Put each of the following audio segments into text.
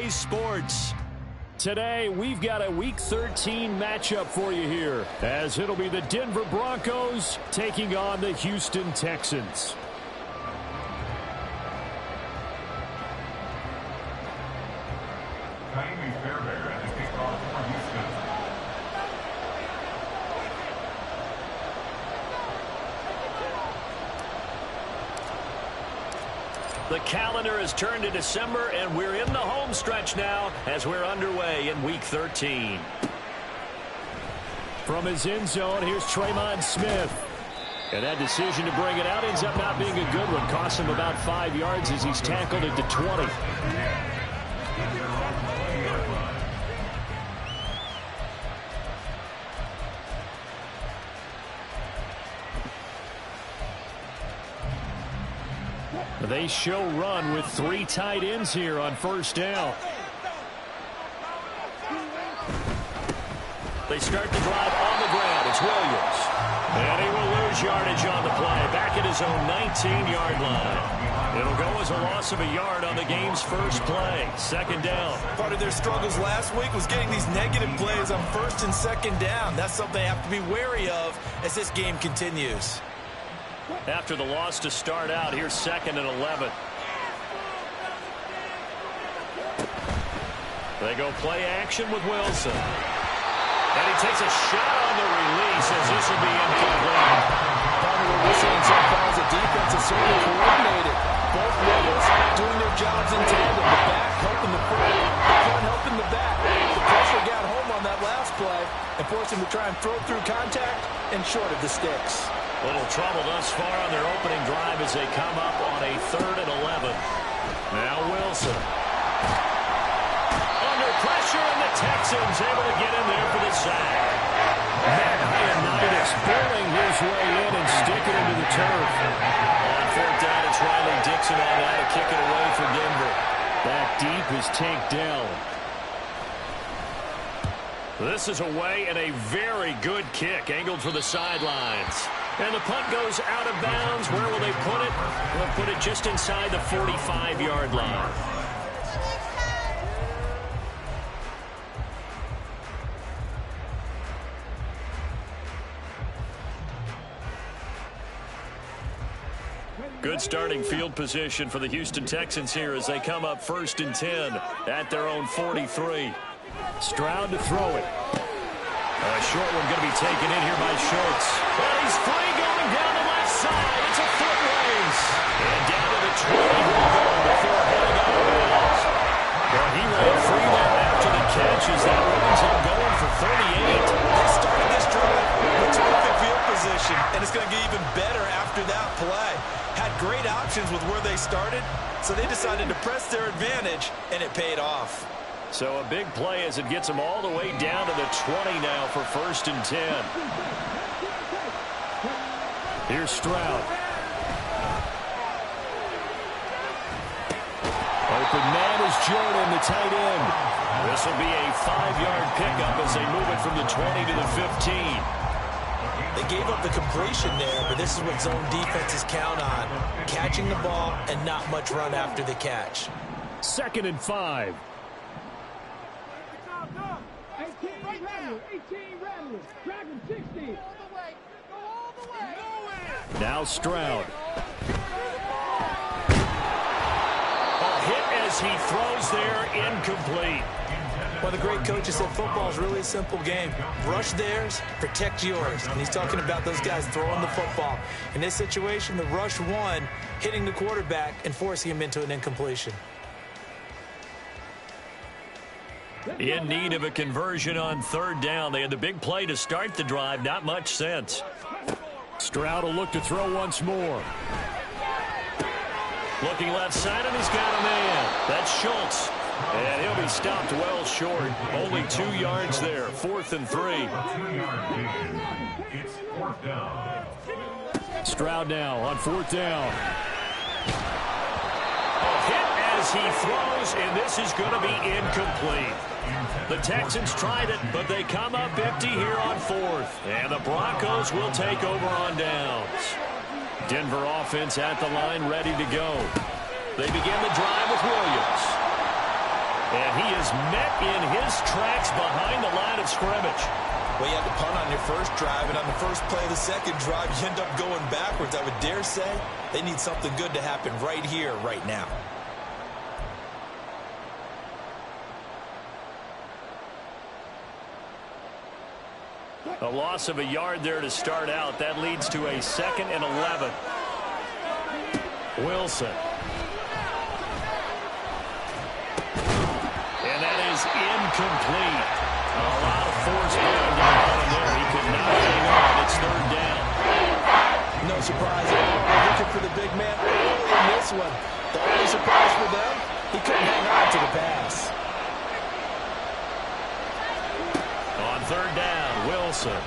Sports. Today, we've got a Week 13 matchup for you here, as it'll be the Denver Broncos taking on the Houston Texans. The calendar has turned to December, and we're in the home stretch now as we're underway in Week 13. From his end zone, here's Tremon Smith. And that decision to bring it out ends up not being a good one. Costs him about 5 yards as he's tackled at the 20. They show run with 3 tight ends here on first down. They start the drive on the ground. It's Williams. And he will lose yardage on the play. Back at his own 19-yard line. It'll go as a loss of a yard on the game's first play. Second down. Part of their struggles last week was getting these negative plays on first and second down. That's something they have to be wary of as this game continues. After the loss to start out, here's 2nd and 11. They go play action with Wilson. And he takes a shot on the release as this will be incomplete. Probably we're whistling some calls. The defense is certainly coordinated. Both levels doing their jobs in tandem. The back helping the front, the front helping the back. The pressure got home on that last play and forced him to try and throw through contact and short of the sticks. Little trouble thus far on their opening drive as they come up on a 3rd and 11. Now Wilson. Under pressure, and the Texans able to get in there for the sack. Matt Ioannidis pulling his way in and sticking into the turf. On 4th down, it's Riley Dixon on that to kick it away for Denver. Back deep is Tank Dell. This is away and a very good kick, angled for the sidelines. And the punt goes out of bounds. Where will they put it? They'll put it just inside the 45-yard line. Good starting field position for the Houston Texans here as they come up 1st and 10 at their own 43. Stroud to throw it. A short one going to be taken in here by Schultz. And he's free going down the left side. It's a foot race. And down to the 20 will go before heading out of bounds. Well, he ran free there after the catch as that runs him going for 38. They started this drive with terrific field position, and it's going to get even better after that play. Had great options with where they started, so they decided to press their advantage, and it paid off. So a big play as it gets them all the way down to the 20 now for 1st and 10. Here's Stroud. Open man is Jordan, the tight end. This will be a 5-yard pickup as they move it from the 20 to the 15. They gave up the completion there, but this is what zone defenses count on. Catching the ball and not much run after the catch. 2nd and 5. 18 Rattler, Dragon 60. Now Stroud. A hit as he throws there, incomplete. Well, the great coach said football is really a simple game. Rush theirs, protect yours. And he's talking about those guys throwing the football. In this situation, the rush won, hitting the quarterback and forcing him into an incompletion. In need of a conversion on 3rd down. They had the big play to start the drive. Not much sense. Stroud will look to throw once more. Looking left side, and he's got a man. That's Schultz. And he'll be stopped well short. Only 2 yards there. 4th and 3. It's 4th down. Stroud now on 4th down. A hit as he throws, and this is going to be incomplete. The Texans tried it, but they come up empty here on 4th. And the Broncos will take over on downs. Denver offense at the line, ready to go. They begin the drive with Williams. And he is met in his tracks behind the line of scrimmage. Well, you had to punt on your first drive, and on the first play of the second drive, you end up going backwards. I would dare say they need something good to happen right here, right now. A loss of a yard there to start out. That leads to a 2nd and 11. Wilson. And that is incomplete. A lot of force behind the ball there. He could not hang on. It's 3rd down. No surprise at all. They're looking for the big man early in this one. The only surprise for them, he couldn't hang on to the pass. On 3rd down, Wilson.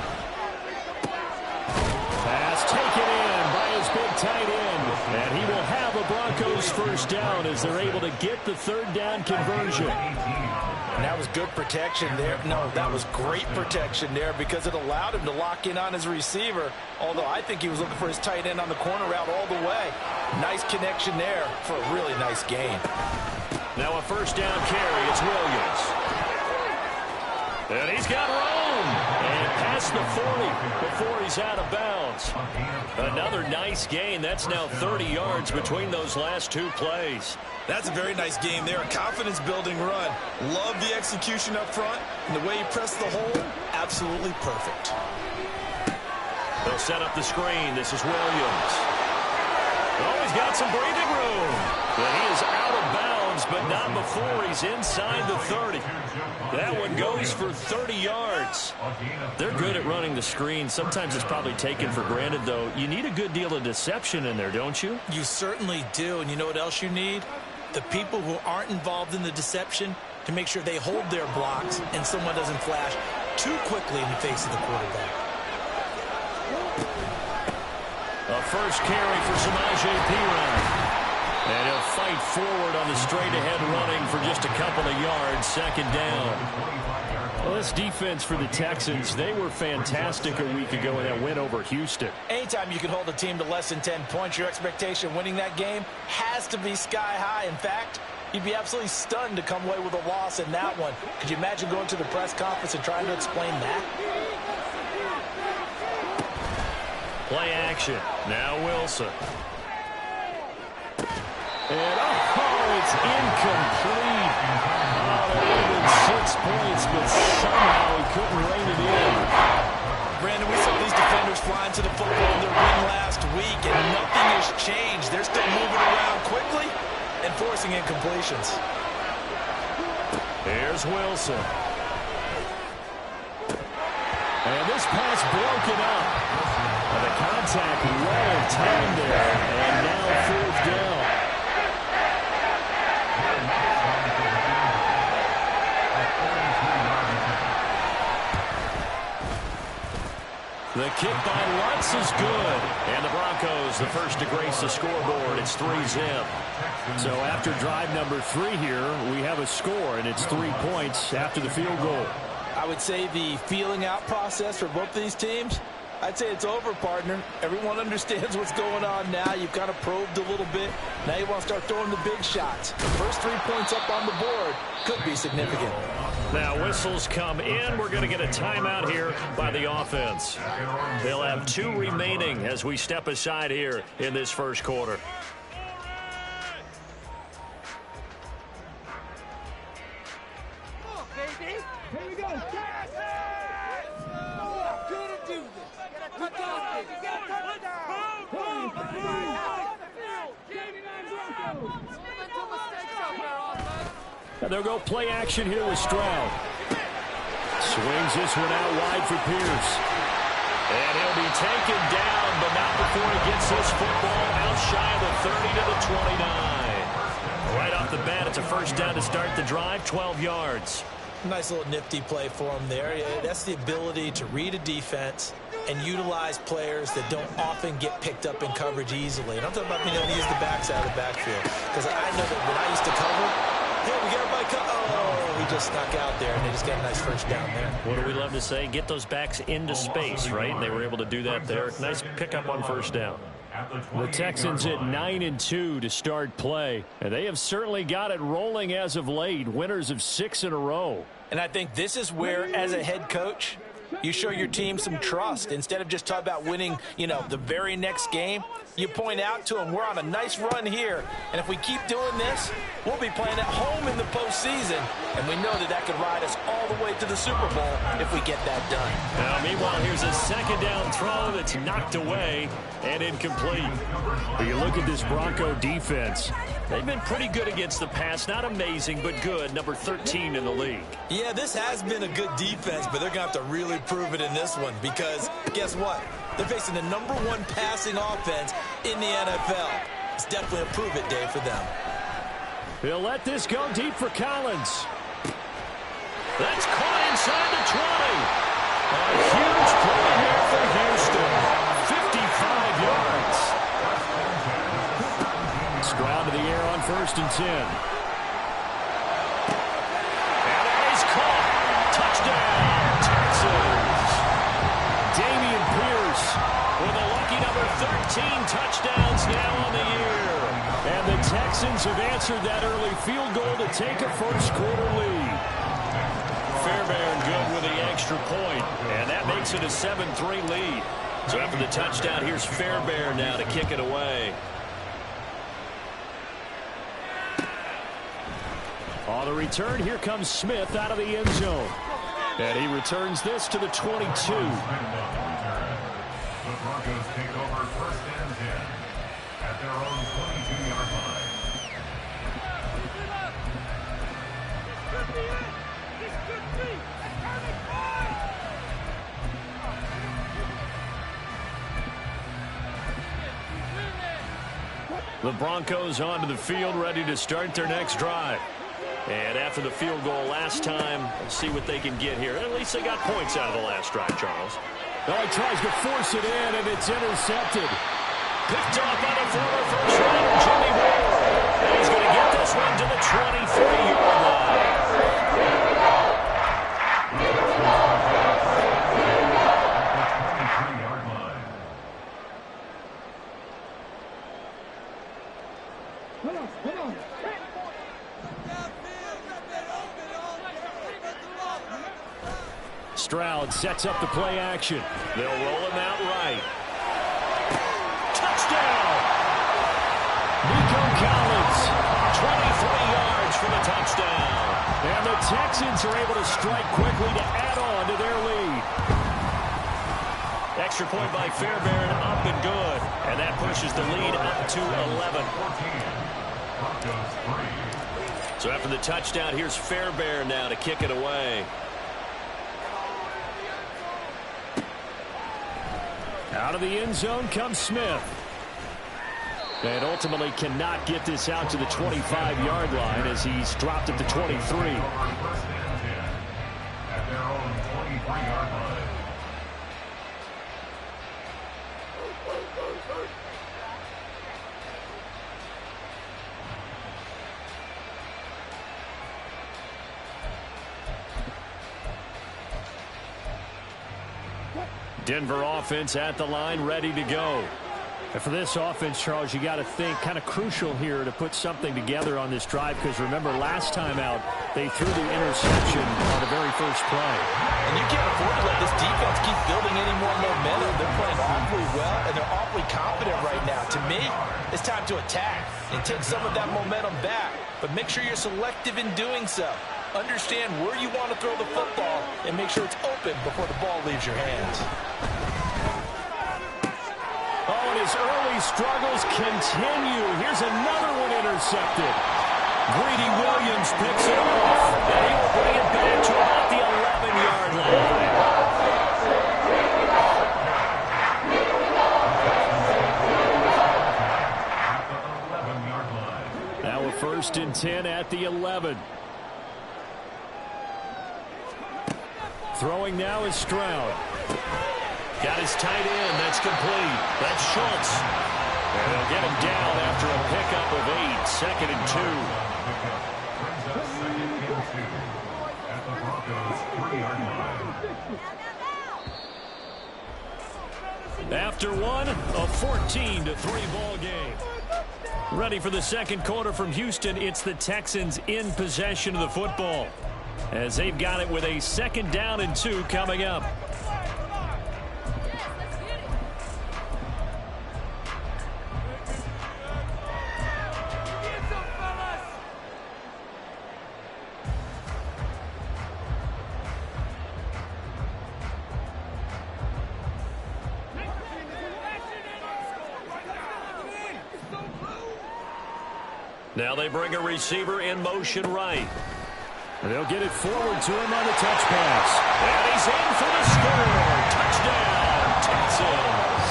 Pass taken in by his big tight end. And he will have a Broncos first down as they're able to get the 3rd down conversion. And that was good protection there. No, that was great protection there because it allowed him to lock in on his receiver. Although I think he was looking for his tight end on the corner route all the way. Nice connection there for a really nice gain. Now a first down carry. It's Williams. And he's got room. And past the 40 before he's out of bounds. Another nice gain. That's now 30 yards between those last 2 plays. That's a very nice game there. A confidence-building run. Love the execution up front. And the way he pressed the hole, absolutely perfect. They'll set up the screen. This is Williams. Oh, he's got some breathing room. But he is out of bounds, but not before he's inside the 30. That one goes for 30 yards. They're good at running the screen. Sometimes it's probably taken for granted, though. You need a good deal of deception in there, don't you? You certainly do. And you know what else you need? The people who aren't involved in the deception to make sure they hold their blocks and someone doesn't flash too quickly in the face of the quarterback. A first carry for Samaje Perine. And he'll fight forward on the straight-ahead running for just a couple of yards. 2nd down. Well, this defense for the Texans, they were fantastic a week ago in that win over Houston. Anytime you can hold a team to less than 10 points, your expectation winning that game has to be sky high. In fact, you'd be absolutely stunned to come away with a loss in that one. Could you imagine going to the press conference and trying to explain that? Play action. Now Wilson. And, oh, it's incomplete. Oh, that would have been 6 points, but somehow he couldn't rein it in. Brandon, we saw these defenders flying to the football in their win last week, and nothing has changed. They're still moving around quickly and forcing incompletions. Here's Wilson. And this pass broken up. And the contact well timed there, and now 4th down. The kick by Lutz is good. And the Broncos, the first to grace the scoreboard. It's 3-zip. So after drive number 3 here, we have a score, and it's 3 points after the field goal. I would say the feeling out process for both of these teams, I'd say it's over, partner. Everyone understands what's going on now. You've kind of probed a little bit. Now you want to start throwing the big shots. The first 3 points up on the board could be significant. Now whistles come in. We're going to get a timeout here by the offense. They'll have 2 remaining as we step aside here in this first quarter. Here we go. And they'll go play action here with Stroud. Swings this one out wide for Pierce. And he'll be taken down, but not before he gets this football out shy of the 30 to the 29. Right off the bat, it's a first down to start the drive, 12 yards. Nice little nifty play for him there. That's the ability to read a defense and utilize players that don't often get picked up in coverage easily. And I'm talking about being able to use the backside of the backfield. Because I know that when I used to cover, hey, we got everybody oh, he just snuck out there, and they just got a nice first down there. What do we love to say? Get those backs into space, right? And they were able to do that there. Nice pickup on first down. The Texans at 9-2 to start play. And they have certainly got it rolling as of late. Winners of 6 in a row. And I think this is where, as a head coach, you show your team some trust. Instead of just talking about winning, the very next game, you point out to them, we're on a nice run here, and if we keep doing this, we'll be playing at home in the postseason, and we know that could ride us all the way to the Super Bowl if we get that done. Now, meanwhile, here's a second down throw that's knocked away and incomplete. But you look at this Bronco defense. They've been pretty good against the pass. Not amazing, but good. Number 13 in the league. Yeah, this has been a good defense, but they're going to have to really prove it in this one because guess what? They're facing the #1 passing offense in the NFL. It's definitely a prove-it day for them. He'll let this go deep for Collins. That's caught inside the 20. A huge play here for Houston. 55 yards. Stroud to the air on 1st and 10. And it is caught. Touchdown, Texans. Dameon Pierce with a lucky number 13 touchdowns now on the year. And the Texans have answered that early field goal to take a first-quarter lead. Fairbairn good with the extra point, and that makes it a 7-3 lead. So after the touchdown, here's Fairbairn now to kick it away. On the return, here comes Smith out of the end zone. And he returns this to the 22. The Broncos take over 1st and 10 at their own 22-yard line. The Broncos onto the field, ready to start their next drive. And after the field goal last time, let's see what they can get here. At least they got points out of the last drive, Charles. Oh, he tries to force it in, and it's intercepted. Picked off by the former first-rounder, Jimmy Ward. And he's going to get this one to the 23-yard line. Stroud sets up the play action. They'll roll him out right. Touchdown! Nico Collins, 23 yards for the touchdown. and the Texans are able to strike quickly to add on to their lead. Extra point by Fairbairn, up and good. And that pushes the lead up to 11. So after the touchdown, here's Fairbairn now to kick it away. Out of the end zone comes Smith. And ultimately cannot get this out to the 25-yard line as he's dropped at the 23. At their own 23-yard line. Denver offense at the line, ready to go. And for this offense, Charles, you got to think kind of crucial here to put something together on this drive, because remember last time out they threw the interception on the very first play. And you can't afford to let this defense keep building any more momentum. They're playing awfully well, and they're awfully confident right now. To me, it's time to attack and take some of that momentum back. But make sure you're selective in doing so. Understand where you want to throw the football and make sure it's open before the ball leaves your hands. Oh, and his early struggles continue. Here's another one intercepted. Greedy Williams picks it off, and he will bring it back to about the 11-yard line. Now a 1st and 10 at the 11. Throwing now is Stroud. Got his tight end. That's complete. That's Schultz. And they'll get him down after a pickup of 8. 2nd and 2. Brings up 2nd and 2 at the Broncos' 3-yard line. After one, a 14-3 ball game. Ready for the second quarter from Houston. It's the Texans in possession of the football, as they've got it with a 2nd down and 2 coming up. Now they bring a receiver in motion right. They'll get it forward to him on the touch pass. And he's in for the score. Touchdown, Texans.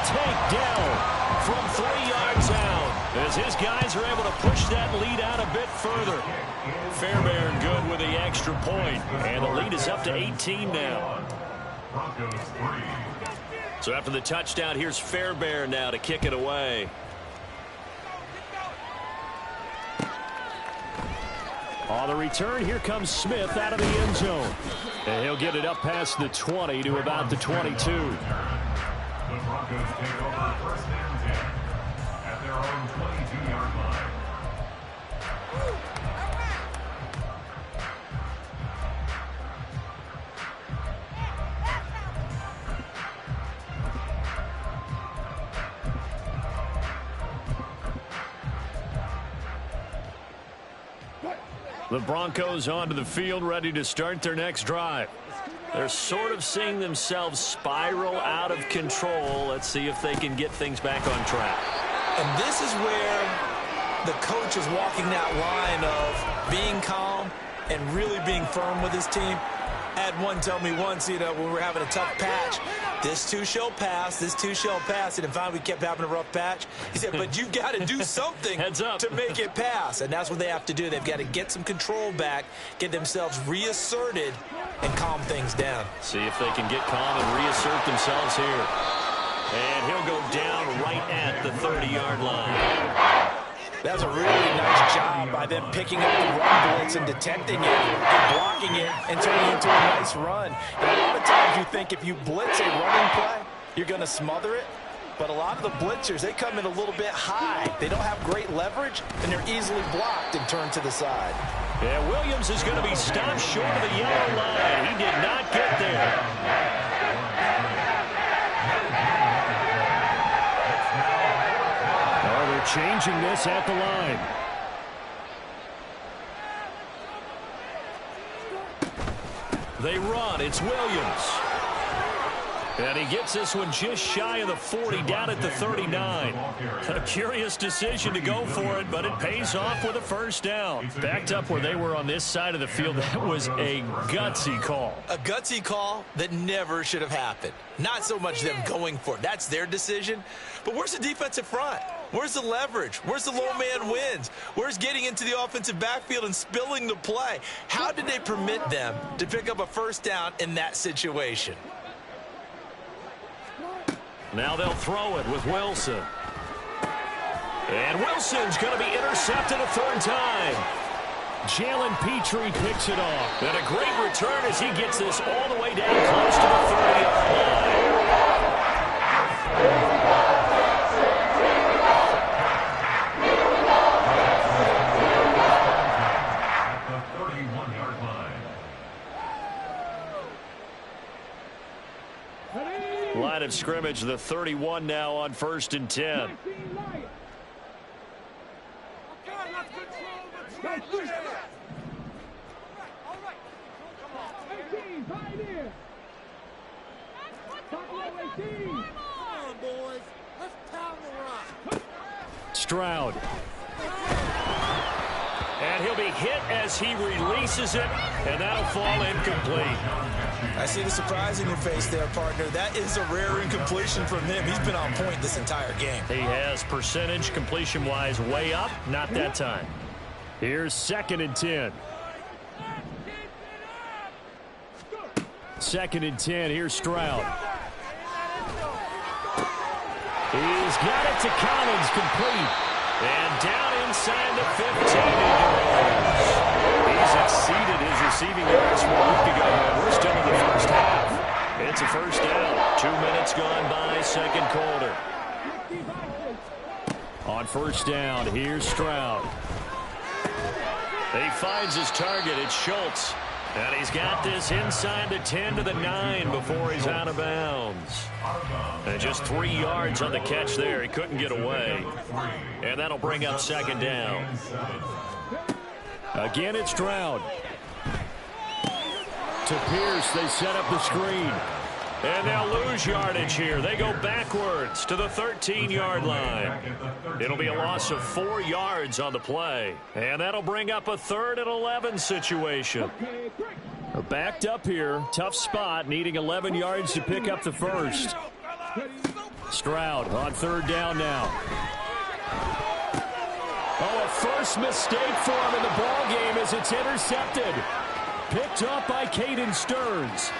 Takedown from 3 yards out, as his guys are able to push that lead out a bit further. Fairbairn good with the extra point, and the lead is up to 18 now. Broncos 3. So after the touchdown, here's Fairbairn now to kick it away. On the return, here comes Smith out of the end zone. And he'll get it up past the 20 to about the 22. The Broncos take over 1st and 10 at their own 22-yard line. The Broncos onto the field, ready to start their next drive. They're sort of seeing themselves spiral out of control. Let's see if they can get things back on track. And this is where the coach is walking that line of being calm and really being firm with his team. I had one tell me once, when we were having a tough patch, this too shall pass, this too shall pass. And finally we kept having a rough patch. He said, but you've got to do something Heads up. to make it pass. And that's what they have to do. They've got to get some control back, get themselves reasserted, and calm things down. See if they can get calm and reassert themselves here. And he'll go down right at the 30-yard line. That's a really nice job by them picking up the run blitz and detecting it, and blocking it, and turning it into a nice run. And a lot of times you think if you blitz a running play, you're going to smother it. But a lot of the blitzers, they come in a little bit high. They don't have great leverage, and they're easily blocked and turned to the side. Yeah, Williams is going to be stopped short of the yellow line. He did not get there. Changing this at the line. They run. It's Williams. And he gets this one just shy of the 40, down at the 39. A curious decision to go for it, but it pays off with a 1st down. Backed up where they were on this side of the field, that was a gutsy call. A gutsy call that never should have happened. Not so much them going for it. That's their decision. But where's the defensive front? Where's the leverage? Where's the low man wins? Where's getting into the offensive backfield and spilling the play? How did they permit them to pick up a 1st down in that situation? Now they'll throw it with Wilson. And Wilson's going to be intercepted a 3rd time. Jalen Petrie picks it off. And a great return as he gets this all the way down close to the 30-yard line. Line of scrimmage, the 31 now on 1st and 10. Stroud. And he'll be hit as he releases it, and that'll fall incomplete. I see the surprise in your face there, partner. That is a rare incompletion from him. He's been on point this entire game. He has percentage completion-wise way up, not that time. Here's 2nd and 10. 2nd and 10. Here's Stroud. He's got it to Collins, complete. And down inside the 15 he goes. He's exceeded his receiving yards from a week ago, and we're still in the 1st half. It's a 1st down. 2 minutes gone by. On first down, here's Stroud. He finds his target. It's Schultz. And he's got this inside the 10 to the 9 before he's out of bounds. And just 3 yards on the catch there. He couldn't get away. And that'll bring up second down. Again, it's Stroud. To Pierce, they set up the screen. And they'll lose yardage here. They go backwards to the 13-yard line. It'll be a loss of 4 yards on the play. And that'll bring up a 3rd and 11 situation. Backed up here. Tough spot. Needing 11 yards to pick up the first. Stroud on 3rd down now. Oh, a first mistake for him in the ball game as it's intercepted. Picked up by Caden Stearns.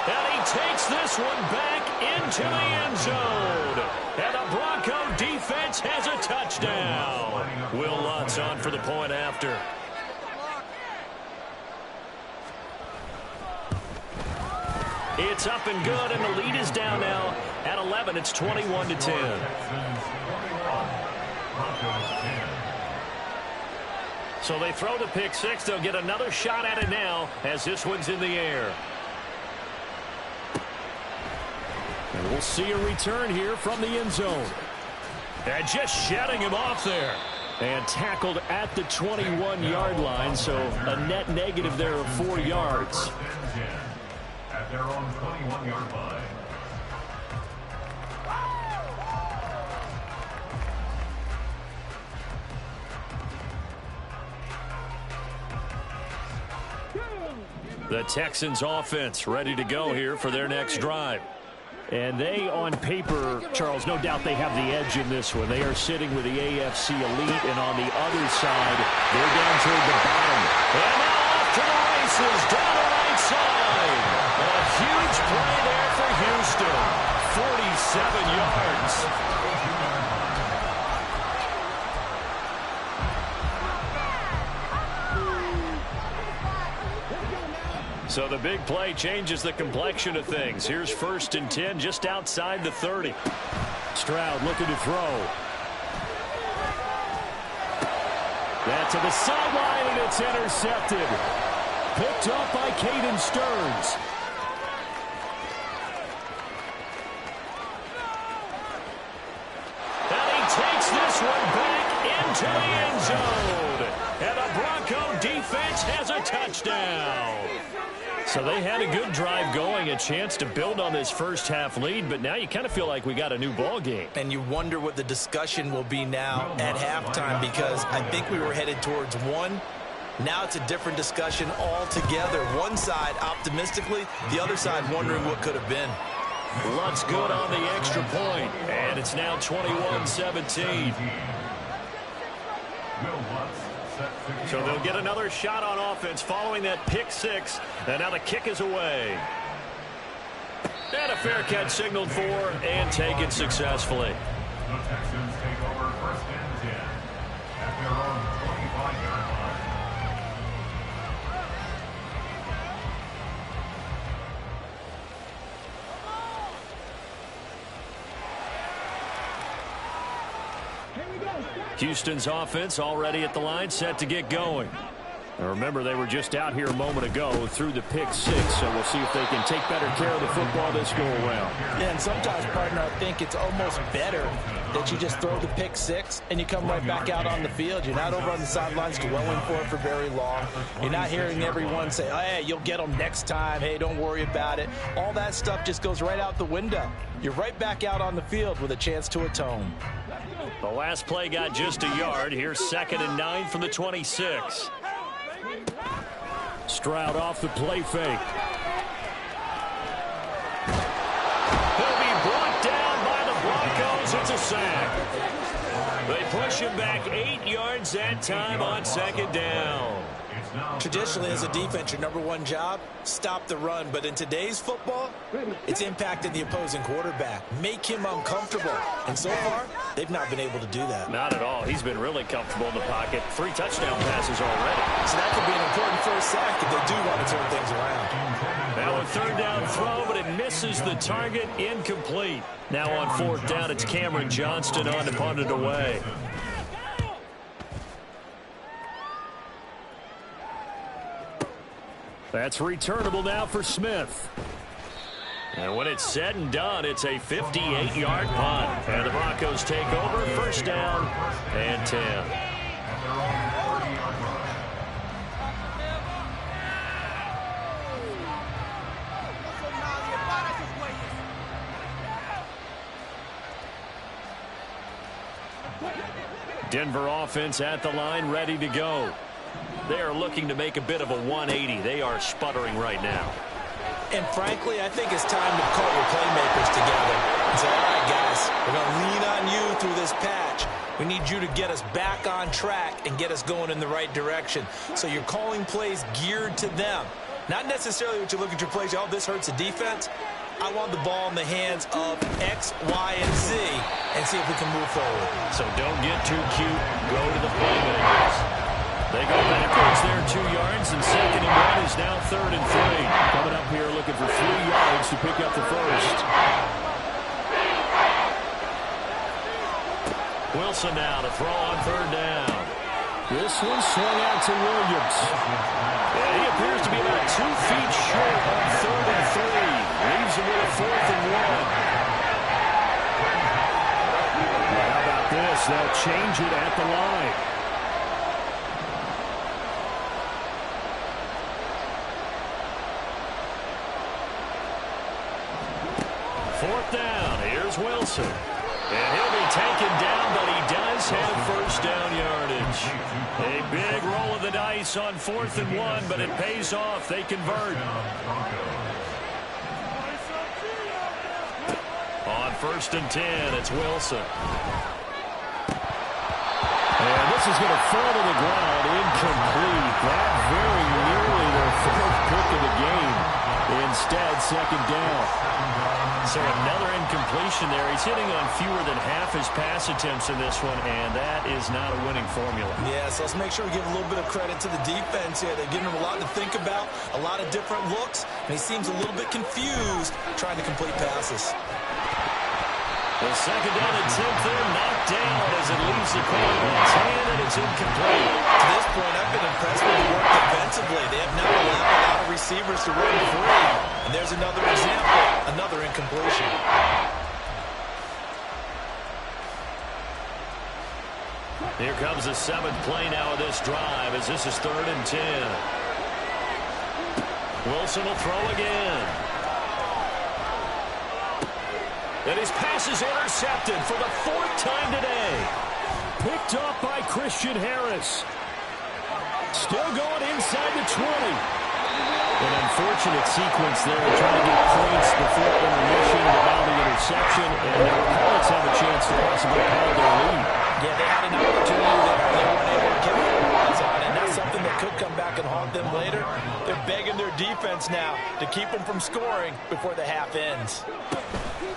And he takes this one back into the end zone. And the Bronco defense has a touchdown. Will Lutz on for the point after. It's up and good, and the lead is down now at 11. It's 21-10. So they throw the pick six. They'll get another shot at it now as this one's in the air. And we'll see a return here from the end zone. And just shedding him off there. And tackled at the 21-yard line, so a net negative there of 4 yards. At their own 21-yard line. The Texans offense ready to go here for their next drive. And they, on paper, Charles, no doubt they have the edge in this one. They are sitting with the AFC elite, and on the other side, they're down toward the bottom. And now off to the races, down the right side. A huge play there for Houston. 47 yards. So the big play changes the complexion of things. Here's 1st and 10 just outside the 30. Stroud looking to throw. That to the sideline, and it's intercepted. Picked up by Caden Stearns. And he takes this one back into the end zone. And the Bronco defense has a touchdown. So they had a good drive going, a chance to build on this first half lead, but now you kind of feel like we got a new ball game. And you wonder what the discussion will be now at halftime, because I think we were headed towards one. Now it's a different discussion altogether. One side optimistically, the other side wondering what could have been. Lutz good on the extra point, and it's now 21-17. So they'll get another shot on offense following that pick six, and now the kick is away. And a fair catch signaled for and taken successfully. The Texans take over 1st and 10 at their own 25-yard line. Houston's offense already at the line, set to get going. Now remember, they were just out here a moment ago through the pick six, so we'll see if they can take better care of the football this go-around. Yeah, and sometimes, partner, I think it's almost better that you just throw the pick six and you come right back out on the field. You're not over on the sidelines dwelling for it for very long. You're not hearing everyone say, oh, hey, you'll get them next time. Hey, don't worry about it. All that stuff just goes right out the window. You're right back out on the field with a chance to atone. The last play got just a yard. Here's 2nd and 9 from the 26. Stroud off the play fake. He'll be brought down by the Broncos. It's a sack. They push him back 8 yards that time on 2nd down. Traditionally, as a defense, your number one job, stop the run. But in today's football, it's impacting the opposing quarterback. Make him uncomfortable. And so far, they've not been able to do that. Not at all. He's been really comfortable in the pocket. 3 touchdown passes already. So that could be an important first sack if they do want to turn things around. Now a third down throw, but it misses the target, incomplete. Now on fourth down, it's Cameron Johnston on to punt it away. That's returnable now for Smith. And when it's said and done, it's a 58-yard punt. And the Broncos take over, first down and 10. Denver offense at the line, ready to go. They are looking to make a bit of a 180. They are sputtering right now. And frankly, I think it's time to call your playmakers together and say, all right, guys, we're going to lean on you through this patch. We need you to get us back on track and get us going in the right direction. So you're calling plays geared to them. Not necessarily what you look at your plays, oh, this hurts the defense. I want the ball in the hands of X, Y, and Z and see if we can move forward. So don't get too cute. Go to the playmakers. They go backwards there 2 yards, and second and 1 is now third and 3. Coming up here looking for 3 yards to pick up the first. Wilson now to throw on third down. This one swung out to Williams. Yeah, he appears to be about 2 feet short on third and 3. Leaves him with a fourth and 1. How about this? They'll change it at the line. Fourth down. Here's Wilson. And he'll be taken down, but he does have first down yardage. A big roll of the dice on fourth and 1, but it pays off. They convert. On first and 10, it's Wilson. And this is going to fall to the ground, incomplete. That very nearly their fourth pick of the game. Instead, second down. So another incompletion there. He's hitting on fewer than half his pass attempts in this one, and that is not a winning formula. Yeah, so let's make sure we give a little bit of credit to the defense here. They're giving him a lot to think about, a lot of different looks, and he seems a little bit confused trying to complete passes. The second down attempt there, knocked down as it leaves the quarterback's hand, and it's incomplete. To this point, I've been impressed with the work defensively. They have not allowed a lot of receivers to run free. And there's another example, another incompletion. Here comes the 7th play now of this drive as this is third and 10. Wilson will throw again. And his pass is intercepted for the 4th time today. Picked off by Christian Harris. Still going inside the 20. An unfortunate sequence there, trying to get points before intermission, but now the interception, and the Colts have a chance to possibly call their lead. Yeah, they had an opportunity there, and they weren't able to get it on, and that's something that could come back and haunt them later. They're begging their defense now to keep them from scoring before the half ends.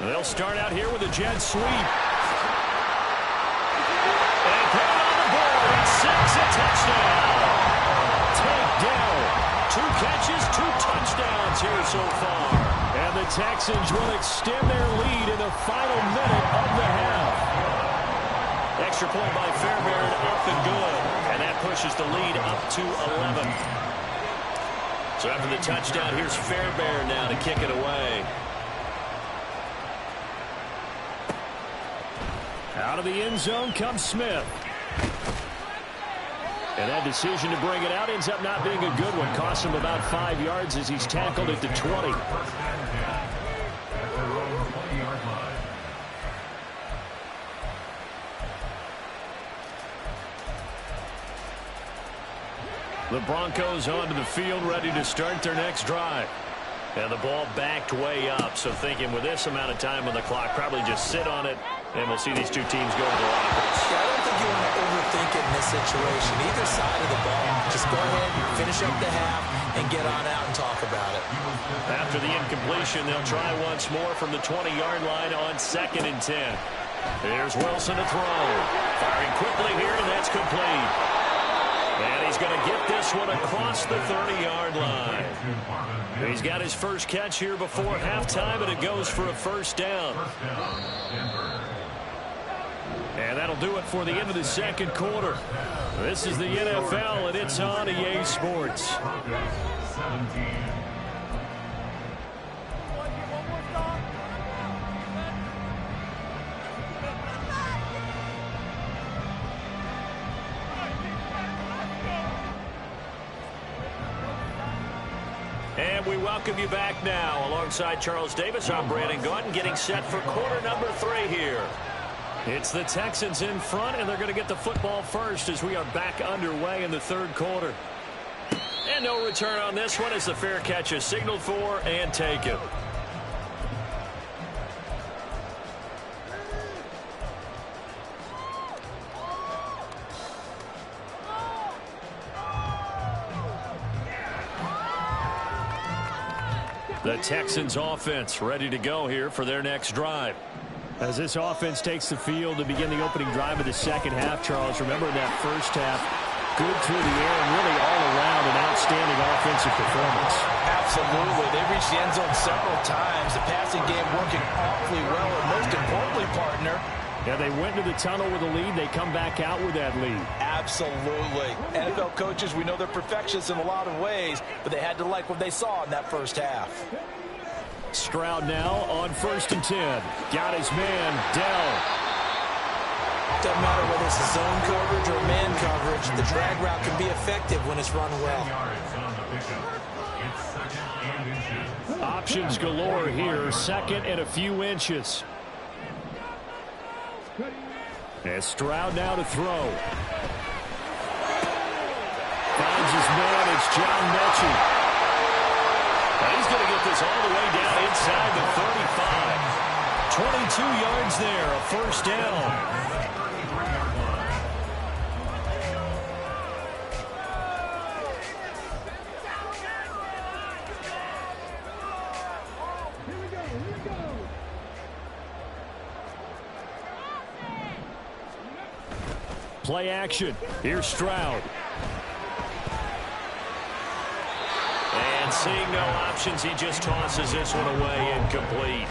They'll start out here with a jet sweep. And put it on the board. It's 6, a touchdown. Takedown. 2 catches, 2 touchdowns here so far. And the Texans will extend their lead in the final minute of the half. Extra point by Fairbairn, up and good. And that pushes the lead up to 11. So after the touchdown, here's Fairbairn now to kick it away. Out of the end zone comes Smith. And that decision to bring it out ends up not being a good one. Costs him about 5 yards as he's tackled at the 20. The Broncos onto the field, ready to start their next drive. And the ball backed way up, so thinking with this amount of time on the clock, probably just sit on it, and we'll see these 2 teams go to the lockers. Yeah, I don't think you want to overthink it in this situation. Either side of the ball, just go ahead, finish up the half, and get on out and talk about it. After the incompletion, they'll try once more from the 20-yard line on 2nd and 10. Here's Wilson to throw. Firing quickly here, and that's complete. And he's going to get this this one across the 30-yard line. He's got his first catch here before halftime, and it goes for a first down. And that'll do it for the end of the second quarter. This is the NFL, and it's on EA Sports. And we welcome you back now. Alongside Charles Davis, I'm Brandon Gautin, getting set for quarter number 3 here. It's the Texans in front, and they're going to get the football first as we are back underway in the third quarter. And no return on this one as the fair catch is signaled for and taken. The Texans offense ready to go here for their next drive. As this offense takes the field to begin the opening drive of the second half, Charles, remember that first half, good through the air and really all around an outstanding offensive performance. Absolutely. They reached the end zone several times. The passing game working awfully well, and most importantly, partner, yeah, they went to the tunnel with a lead. They come back out with that lead. Absolutely. NFL coaches, we know they're perfectionists in a lot of ways, but they had to like what they saw in that first half. Stroud now on 1st and 10. Got his man, Dell. Doesn't matter whether it's a zone coverage or man coverage, the drag route can be effective when it's run well. Options galore here, 2nd and a few inches. And Stroud now to throw. Finds his man, it's John Mechie. Now he's going to get this all the way down inside the 35. 22 yards there, a first down. Play action. Here's Stroud. And seeing no options, he just tosses this one away incomplete.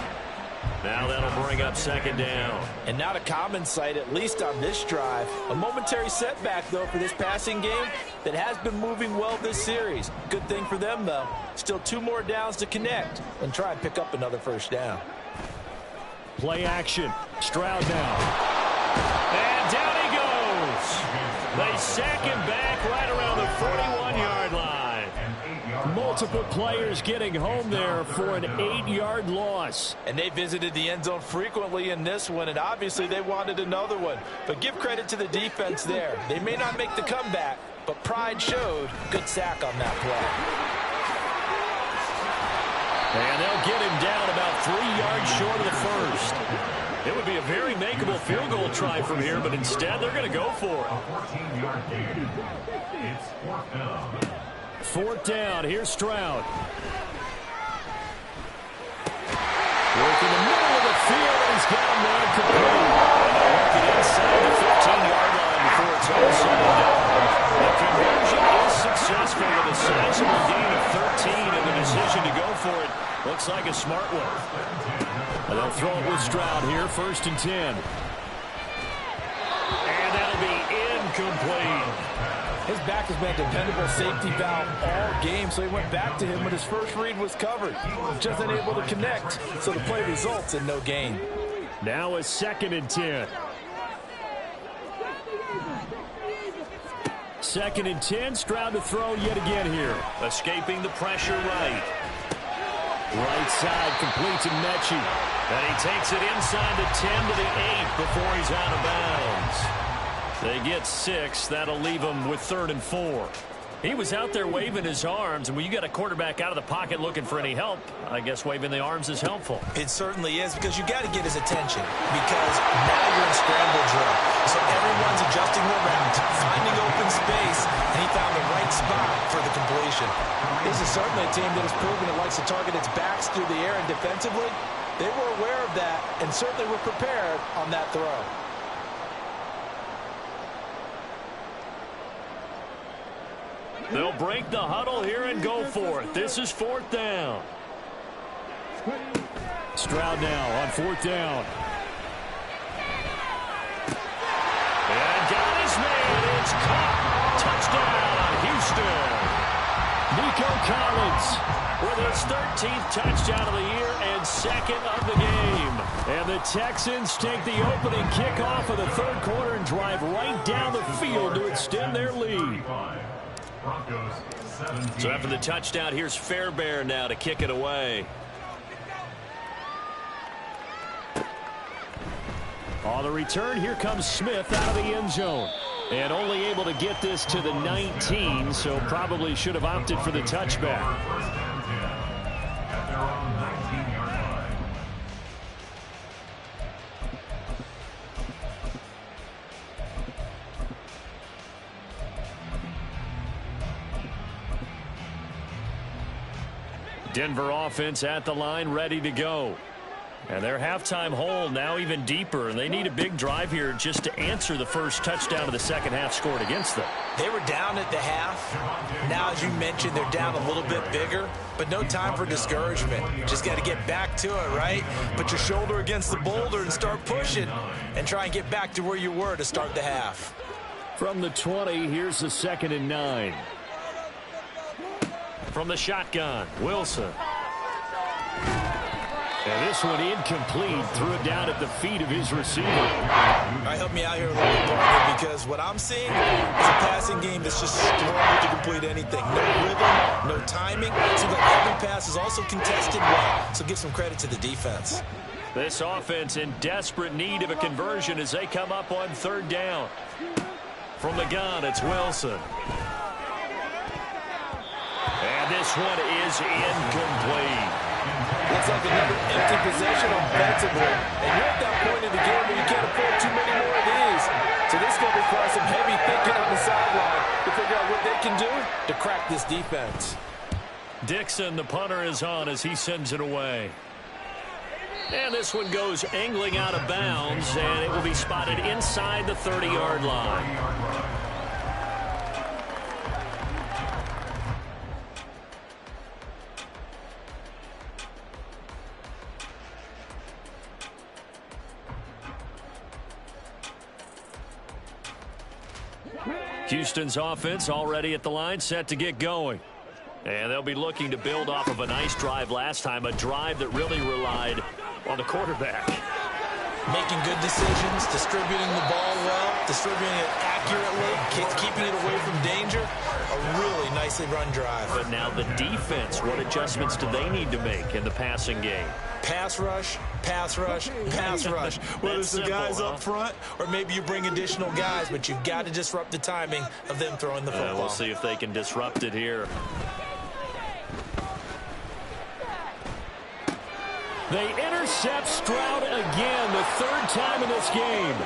Now that'll bring up 2nd down. And not a common sight, at least on this drive. A momentary setback, though, for this passing game that has been moving well this series. Good thing for them, though. Still 2 more downs to connect and try and pick up another first down. Play action. Stroud now. And down he goes. They sack him back right around the 41-yard line. Multiple players getting home there for an 8-yard loss. And they visited the end zone frequently in this one, and obviously they wanted another one. But give credit to the defense there. They may not make the comeback, but pride showed. Good sack on that play. And they'll get him down about 3 yards short of the first. It would be a very makeable field goal try from here, but instead they're going to go for it. 4th down. Here's Stroud. Working the middle of the field, and he's got a man complete. Working inside the 15-yard line before it's all said and done. The conversion is successful with a sizable gain of 13, and the decision to go for it looks like a smart one. And they'll throw it with Stroud here, 1st and 10. And that'll be incomplete. His back has been a dependable safety valve all game, so he went back to him when his first read was covered. Just unable to connect, so the play results in no gain. Now a 2nd and 10. 2nd and 10, Stroud to throw yet again here. Escaping the pressure right. Right side completes to Mechie. And he takes it inside the 10 to the 8 before he's out of bounds. They get 6. That'll leave him with 3rd and 4. He was out there waving his arms, and when you got a quarterback out of the pocket looking for any help, I guess waving the arms is helpful. It certainly is, because you got to get his attention, because now you're in scramble drill. So everyone's adjusting their route, finding open space, and he found the right spot for the completion. This is certainly a team that has proven it likes to target its backs through the air, and defensively, they were aware of that and certainly were prepared on that throw. They'll break the huddle here and go for it. This is 4th down. Stroud now on 4th down. And got his man. It's caught. Touchdown, Houston. Nico Collins with his 13th touchdown of the year and 2nd of the game. And the Texans take the opening kickoff of the 3rd quarter and drive right down the field to extend their lead. So after the touchdown, here's Fairbairn now to kick it away. On the return, here comes Smith out of the end zone. And only able to get this to the 19, so probably should have opted for the touchback. At their own 19-yard line. Denver offense at the line, ready to go. And their halftime hole now even deeper, and they need a big drive here just to answer the first touchdown of the second half scored against them. They were down at the half. Now, as you mentioned, they're down a little bit bigger, but no time for discouragement. Just got to get back to it, right? Put your shoulder against the boulder and start pushing and try and get back to where you were to start the half. From the 20, here's the 2nd and 9. From the shotgun, Wilson. And this one incomplete. Threw it down at the feet of his receiver. All right, help me out here a little bit, partner, because what I'm seeing is a passing game that's just struggled to complete anything. No rhythm, no timing. It seems like every pass is also contested well, so give some credit to the defense. This offense in desperate need of a conversion as they come up on 3rd down. From the gun, it's Wilson. And this one is incomplete. Looks like another empty possession offensively. And you're at that point in the game where you can't afford too many more of these. So this is going to require some heavy thinking on the sideline to figure out what they can do to crack this defense. Dixon, the punter, is on as he sends it away. And this one goes angling out of bounds, and it will be spotted inside the 30-yard line. Houston's offense already at the line, set to get going. And they'll be looking to build off of a nice drive last time, a drive that really relied on the quarterback. Making good decisions, distributing the ball well, distributing it accurately, keeping it away from danger. A really nicely run drive. But now the defense, what adjustments do they need to make in the passing game? Pass rush, pass rush, pass rush. Whether it's the guys up front or maybe you bring additional guys, but you've got to disrupt the timing of them throwing the football. We'll see if they can disrupt it here. They intercept Stroud again, the 3rd time in this game.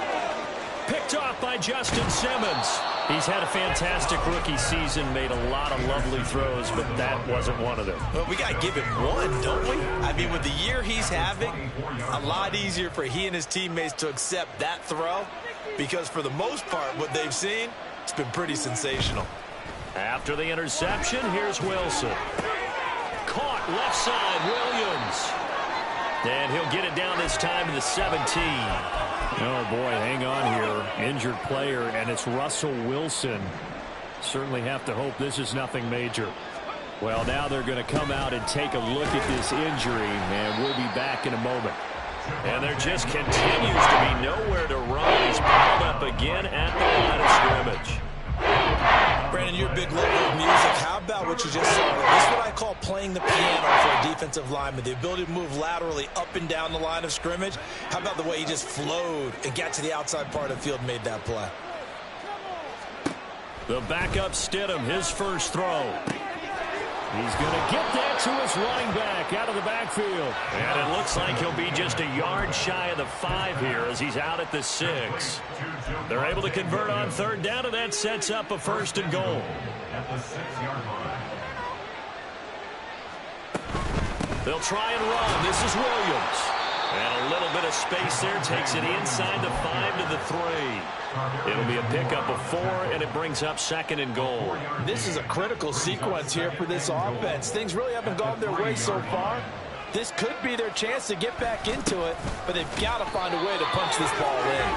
Picked off by Justin Simmons. He's had a fantastic rookie season, made a lot of lovely throws, but that wasn't one of them. Well, we got to give him one, don't we? I mean, with the year he's having, a lot easier for he and his teammates to accept that throw because for the most part, what they've seen, it's been pretty sensational. After the interception, here's Wilson. Caught left side, Williams. And he'll get it down this time to the 17. Oh, boy, hang on here. Injured player, and it's Russell Wilson. Certainly have to hope this is nothing major. Well, now they're going to come out and take a look at this injury, and we'll be back in a moment. And there just continues to be nowhere to run. He's piled up again at the line of scrimmage. Brandon, you're a big lover of music. How about what you just saw there? This is what I call playing the piano for a defensive lineman. The ability to move laterally up and down the line of scrimmage. How about the way he just flowed and got to the outside part of the field and made that play? The backup Stidham, his first throw. He's going to get that to his running back out of the backfield. And it looks like he'll be just a yard shy of the 5 here as he's out at the 6. They're able to convert on 3rd down, and that sets up a 1st and goal. At the 6-yard line. They'll try and run. This is Williams. And a little bit of space there. Takes it inside the 5 to the 3. It'll be a pickup of 4, and it brings up 2nd and goal. This is a critical sequence here for this offense. Things really haven't gone their way so far. This could be their chance to get back into it, but they've got to find a way to punch this ball in.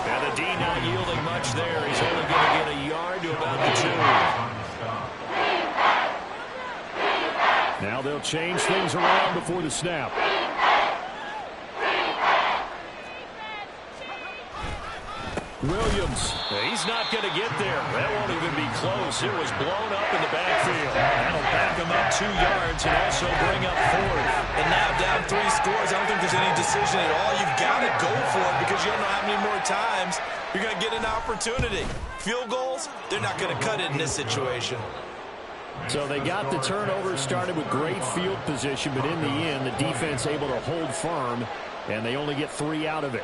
And the D not yielding much there. He's only going to get a yard to about the 2. Now they'll change things around before the snap. Williams. He's not going to get there. That won't even be close. It was blown up in the backfield. That'll back him up 2 yards and also bring up 4th. And now down 3 scores. I don't think there's any decision at all. You've got to go for it because you don't know how many more times you're going to get an opportunity. Field goals, they're not going to cut it in this situation. So they got the turnover, started with great field position, but in the end, the defense able to hold firm, and they only get 3 out of it.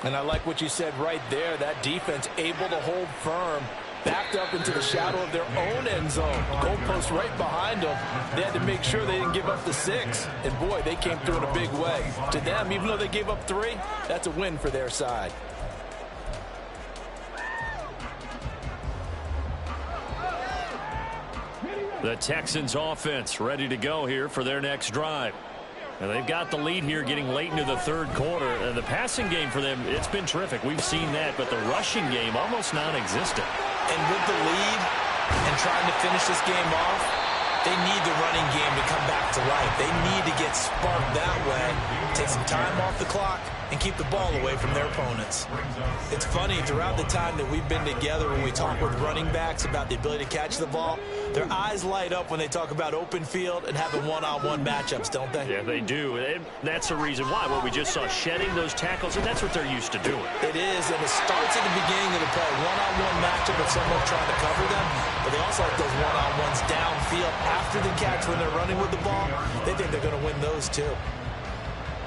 And I like what you said right there. That defense able to hold firm, backed up into the shadow of their own end zone. The goalpost right behind them. They had to make sure they didn't give up the 6. And, boy, they came through in a big way. To them, even though they gave up 3, that's a win for their side. The Texans offense ready to go here for their next drive. And they've got the lead here getting late into the 3rd quarter. And the passing game for them, it's been terrific. We've seen that, but the rushing game almost non-existent. And with the lead and trying to finish this game off, they need the running game to come back to life. They need to get sparked that way, take some time off the clock, and keep the ball away from their opponents. It's funny, throughout the time that we've been together when we talk with running backs about the ability to catch the ball, their eyes light up when they talk about open field and having one-on-one matchups, don't they? Yeah, they do. And that's the reason why. What we just saw, shedding those tackles, and that's what they're used to doing. It is, and it starts at the beginning of the play. One-on-one matchup if someone's trying to cover them, but they also like those one-on-ones downfield after the catch when they're running with the ball. They think they're going to win those too.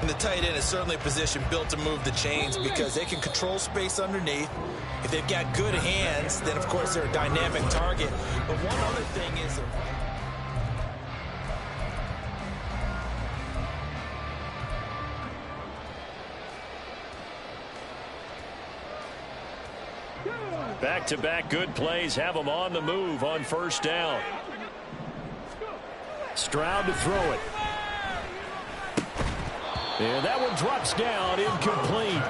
And the tight end is certainly a position built to move the chains because they can control space underneath. If they've got good hands, then, of course, they're a dynamic target. But one other thing is... Back-to-back good plays have them on the move on 1st down. Stroud to throw it. And that one drops down, incomplete.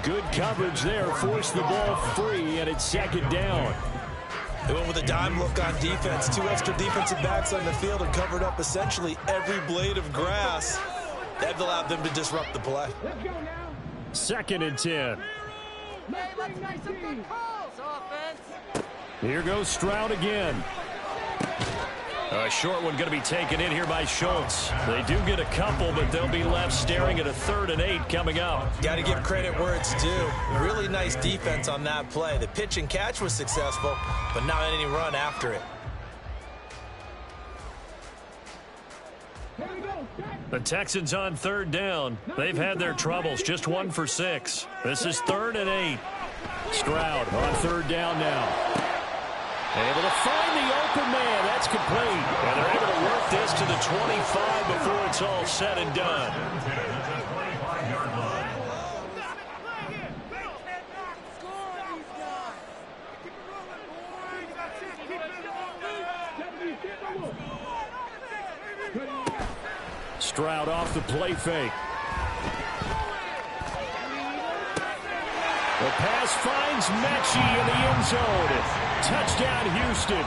Good coverage there, forced the ball free, and it's 2nd down. They went with a dime look on defense. 2 extra defensive backs on the field and covered up essentially every blade of grass. That allowed them to disrupt the play. 2nd and 10. Here goes Stroud again. A short one going to be taken in here by Schultz. They do get a couple, but they'll be left staring at a 3rd and 8 coming up. Got to give credit where it's due. Really nice defense on that play. The pitch and catch was successful, but not any run after it. The Texans on 3rd down. They've had their troubles, just 1 for 6. This is 3rd and 8. Stroud on 3rd down now. Able to find the open man. That's complete. And they're able to work this to the 25 before it's all said and done. Stroud off the play fake. The pass finds Mechie in the end zone. Touchdown, Houston.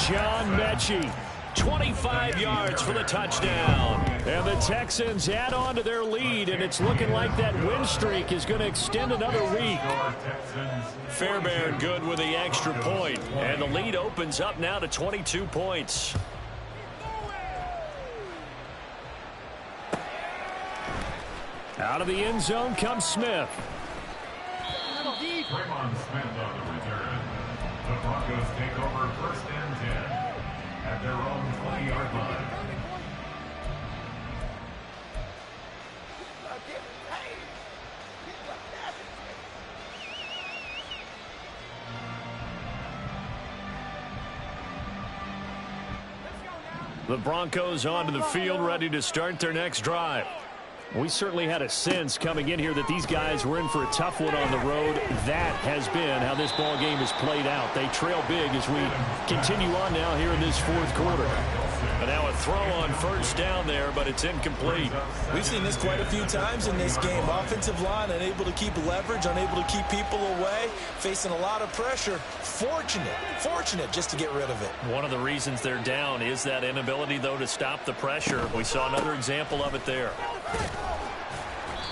John Mechie. 25 yards for the touchdown. And the Texans add on to their lead, and it's looking like that win streak is going to extend another week. Fairbairn good with the extra point. And the lead opens up now to 22 points. Out of the end zone comes Smith. Draymond Smith on the return. The Broncos take over 1st and 10 at their own 20-yard line. The Broncos onto the field, ready to start their next drive. We certainly had a sense coming in here that these guys were in for a tough one on the road. That has been how this ball game has played out. They trail big as we continue on now here in this fourth quarter. And now a throw on first down there, but it's incomplete. We've seen this quite a few times in this game. Offensive line unable to keep leverage, unable to keep people away, facing a lot of pressure. Fortunate just to get rid of it. One of the reasons they're down is that inability, though, to stop the pressure. We saw another example of it there.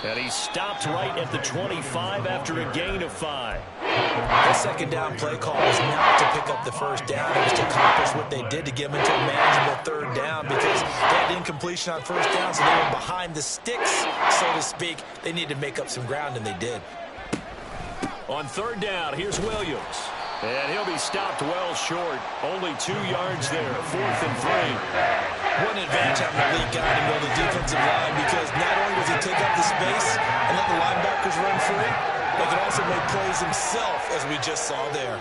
And he stopped right at the 25 after a gain of 5. The second down play call was not to pick up the first down. It was to accomplish what they did to get them into a manageable third down because they had incompletion on first down, so they were behind the sticks, so to speak. They needed to make up some ground, and they did. On third down, here's Williams. And he'll be stopped well short. Only 2 yards there, 4th and 3. What an advantage having a lead guy to build the defensive line because not only does he take up the space and let the linebackers run free, but he can also make plays himself, as we just saw there.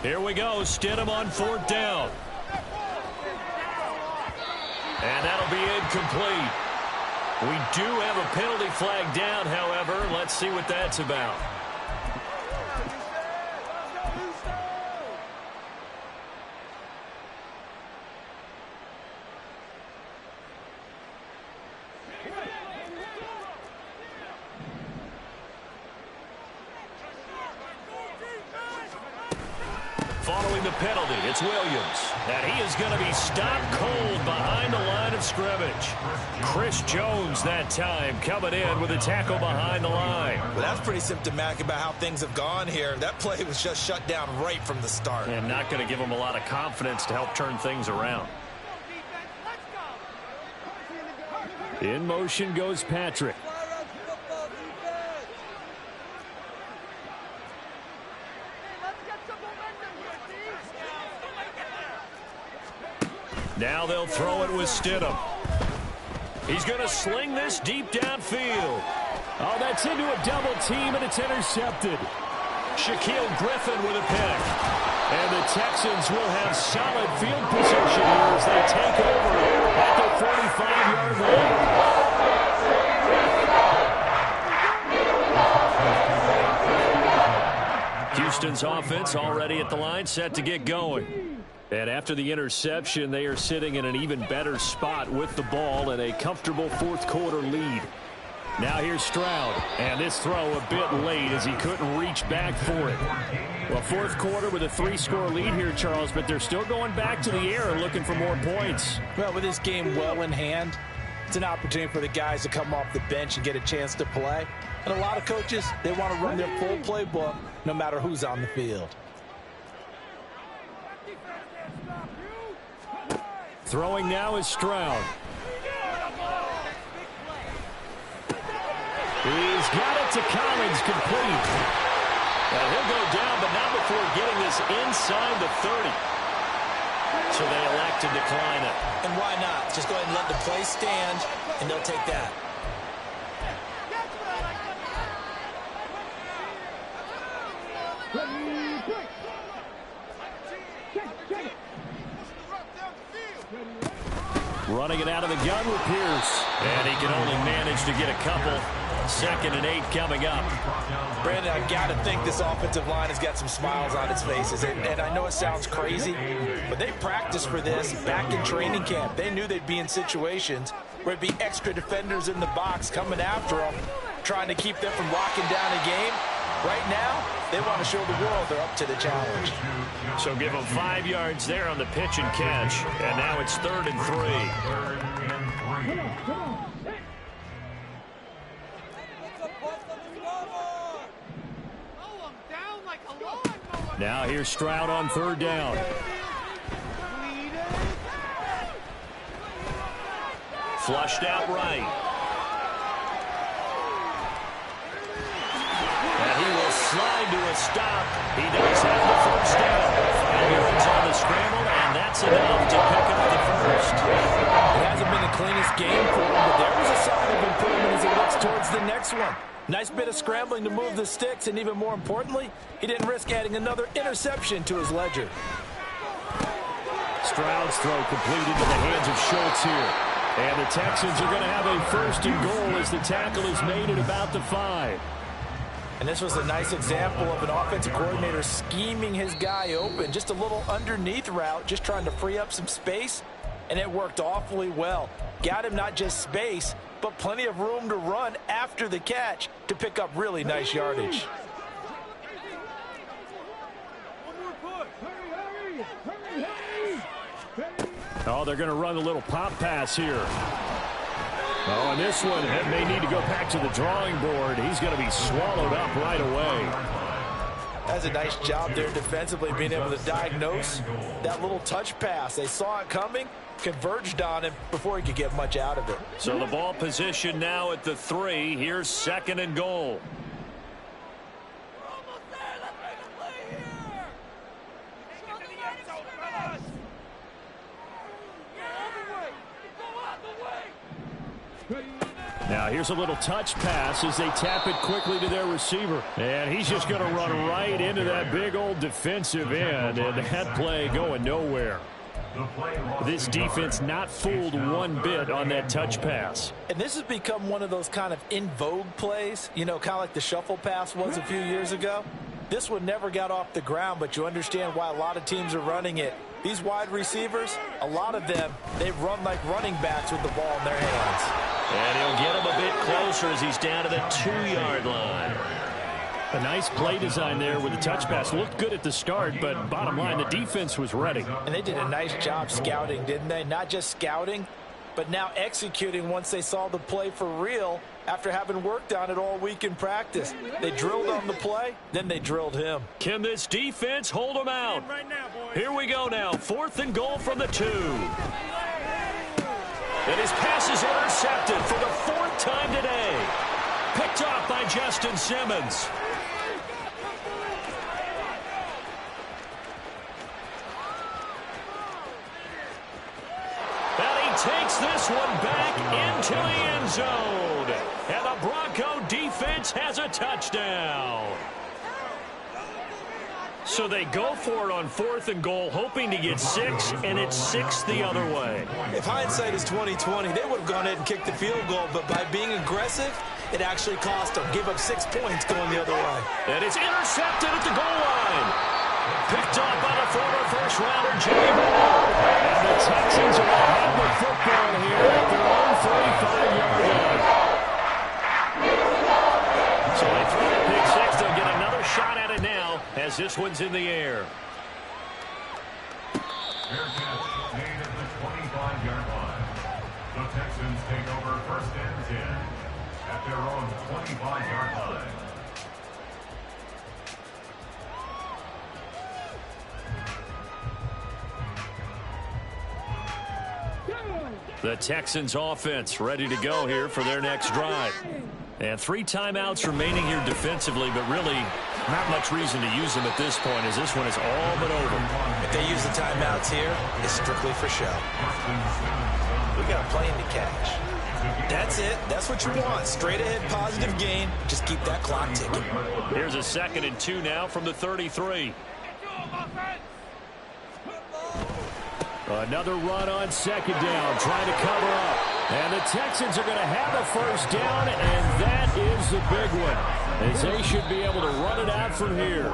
Here we go, Stidham on 4th down. And that'll be incomplete. We do have a penalty flag down, however. Let's see what that's about. Following the penalty, it's Williams. And he is going to be stopped cold behind the line of scrimmage. Chris Jones that time coming in with a tackle behind the line. Well, that's pretty symptomatic about how things have gone here. That play was just shut down right from the start. And not going to give him a lot of confidence to help turn things around. In motion goes Patrick. Now they'll throw it with Stidham. He's going to sling this deep downfield. Oh, that's into a double team, and it's intercepted. Shaquille Griffin with a pick. And the Texans will have solid field position here as they take over at the 45-yard line. Houston's offense already at the line, set to get going. And after the interception, they are sitting in an even better spot with the ball and a comfortable fourth quarter lead. Now here's Stroud, and this throw a bit late as he couldn't reach back for it. Well, fourth quarter with a 3-score lead here, Charles, but they're still going back to the air and looking for more points. Well, with this game well in hand, it's an opportunity for the guys to come off the bench and get a chance to play. And a lot of coaches, they want to run their full playbook no matter who's on the field. Throwing now is Stroud. He's got it to Collins, complete. And he'll go down, but not before getting this inside the 30. So they elect to decline it. And why not? Just go ahead and let the play stand, and they'll take that. Running it out of the gun with Pierce. And he can only manage to get a couple. 2nd and 8 coming up. Brandon, I've got to think this offensive line has got some smiles on its faces. And I know it sounds crazy, but they practiced for this back in training camp. They knew they'd be in situations where it'd be extra defenders in the box coming after them, trying to keep them from locking down a game. Right now, they want to show the world they're up to the challenge. So give them 5 yards there on the pitch and catch. And now it's 3rd and 3. Now here's Stroud on 3rd down. Flushed out right. And he will slide to a stop. He does have the first down. 5 yards on the scramble, and That's enough to pick up the first. It hasn't been the cleanest game for him, but there was a sign of improvement as he looks towards the next one. Nice bit of scrambling to move the sticks, and even more importantly, he didn't risk adding another interception to his ledger. Stroud's throw completed into the hands of Schultz here. And the Texans are going to have a first and goal as the tackle is made at about the 5. And this was a nice example of an offensive coordinator scheming his guy open. Just a little underneath route, just trying to free up some space, and it worked awfully well. Got him not just space, but plenty of room to run after the catch to pick up really nice yardage. Oh, they're going to run a little pop pass here. Oh, and this one may need to go back to the drawing board. He's going to be swallowed up right away. That's a nice job there defensively, being able to diagnose that little touch pass. They saw it coming, converged on him before he could get much out of it. So the ball position now at the 3. Here's second and goal. Now here's a little touch pass as they tap it quickly to their receiver. And he's just going to run right into that big old defensive end. And that play going nowhere. This defense not fooled one bit on that touch pass. And this has become one of those kind of in vogue plays, you know, kind of like the shuffle pass was a few years ago. This one never got off the ground, but you understand why a lot of teams are running it. These wide receivers, a lot of them, they run like running backs with the ball in their hands. And he'll get him a bit closer as he's down to the 2-yard line. A nice play design there with the touch pass. Looked good at the start, but bottom line, the defense was ready. And they did a nice job scouting, didn't they? Not just scouting, but now executing once they saw the play for real after having worked on it all week in practice. They drilled on the play, then they drilled him. Can this defense hold him out? Here we go now. 4th and goal from the 2. And his pass is intercepted for the 4th time today. Picked off by Justin Simmons. And he takes this one back into the end zone. And the Bronco defense has a touchdown. So they go for it on 4th and goal, hoping to get 6, and it's 6 the other way. If hindsight is 20/20, they would have gone ahead and kicked the field goal, but by being aggressive, it actually cost them. Gave up 6 points going the other way. And it's intercepted at the goal line. Picked up by the former first-rounder, Jimmy Moore. And the Texans are going to have the football here at their own 45-yard line. So they throw the pick 6. They'll get another shot at it now as this one's in the air. Fair catch made at the 25-yard line. The Texans take over 1st and 10 at their own 25-yard line. The Texans offense ready to go here for their next drive. And 3 timeouts remaining here defensively, but really not much reason to use them at this point as this one is all but over. If they use the timeouts here, it's strictly for show. We got a plane to catch. That's it. That's what you want. Straight ahead positive gain. Just keep that clock ticking. Here's a 2nd and 2 now from the 33. Another run on 2nd down, trying to cover up. And the Texans are going to have a 1st down, and that is the big one, as they should be able to run it out from here.